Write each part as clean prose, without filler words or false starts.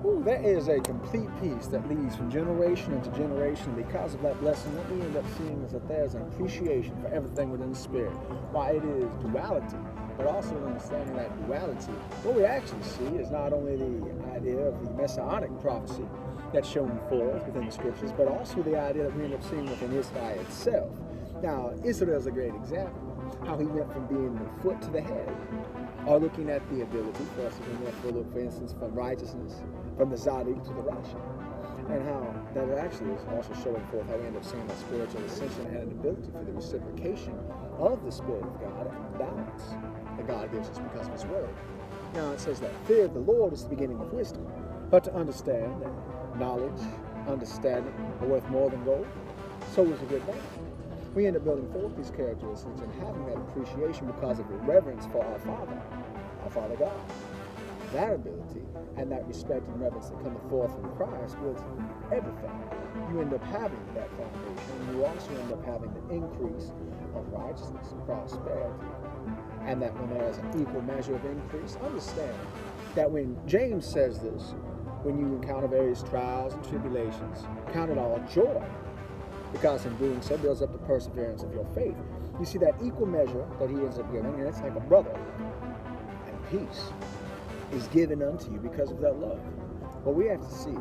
Ooh, there is a complete peace that leads from generation into generation. Because of that blessing, what we end up seeing is that there's an appreciation for everything within the Spirit. Why it is duality, but also understanding that duality, what we actually see is not only the idea of the messianic prophecy that's shown forth within the Scriptures, but also the idea that we end up seeing within Israel itself. Now, Israel is a great example, how he went from being the foot to the head, or looking at the ability for us to look, for instance, from righteousness, from the Zadik to the Rasha, and how that actually is also showing forth how we end up seeing that spiritual ascension and an ability for the reciprocation of the Spirit of God and the balance that God gives us because of His Word. Now it says that fear of the Lord is the beginning of wisdom, but to understand that knowledge, understanding are worth more than gold, so is a good man. We end up building forth these characteristics and having that appreciation because of the reverence for our Father God. That ability and that respect and reverence that cometh forth from Christ with everything. You end up having that foundation, and you also end up having the increase of righteousness and prosperity. And that when there is an equal measure of increase, understand that when James says this, when you encounter various trials and tribulations, count it all joy, because in doing so builds up the perseverance of your faith. You see that equal measure that he ends up giving, and it's like a brother, and peace is given unto you because of that love. What we have to see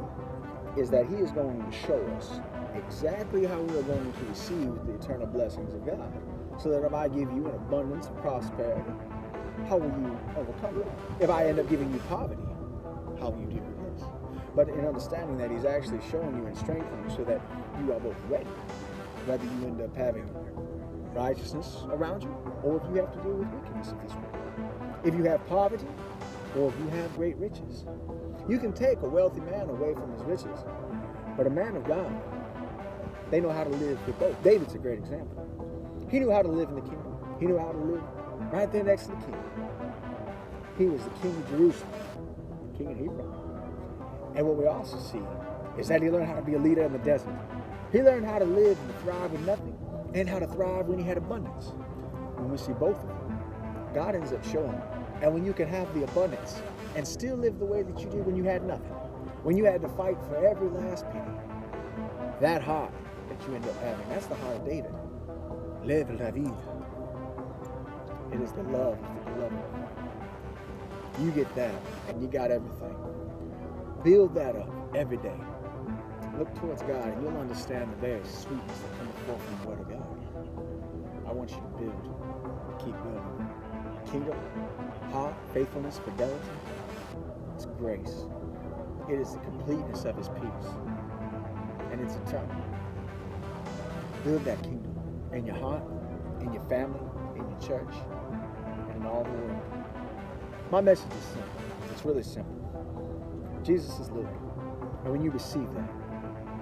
is that he is going to show us exactly how we are going to receive the eternal blessings of God, so that if I give you an abundance of prosperity, how will you overcome it? If I end up giving you poverty, how will you deal with this? But in understanding that he's actually showing you and strengthening you so that you are both ready, whether you end up having righteousness around you, or if you have to deal with wickedness of this world. If you have poverty, or if you have great riches. You can take a wealthy man away from his riches, but a man of God, they know how to live with both. David's a great example. He knew how to live in the kingdom. He knew how to live right there next to the king. He was the king of Jerusalem, the king of Hebron. And what we also see is that he learned how to be a leader in the desert. He learned how to live and to thrive with nothing, and how to thrive when he had abundance. When we see both of them, God ends up showing. And when you can have the abundance and still live the way that you did when you had nothing, when you had to fight for every last penny, that heart that you end up having, that's the heart of David. Live la vida. It is the love of the beloved. You get that, and you got everything. Build that up every day. Look towards God, and you'll understand the very sweetness that comes forth from the Word of God. I want you to build, keep building. Kingdom, heart, faithfulness, fidelity, it's grace. It is the completeness of His peace, and it's eternal. Build that kingdom in your heart, in your family, in your church, and in all the world. My message is simple. It's really simple. Jesus is living, and when you receive that,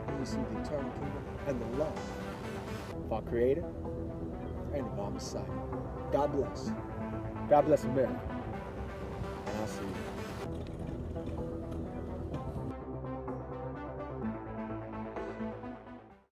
you receive the eternal kingdom and the love of our Creator and of our Messiah. God bless. God bless America. And I'll see you.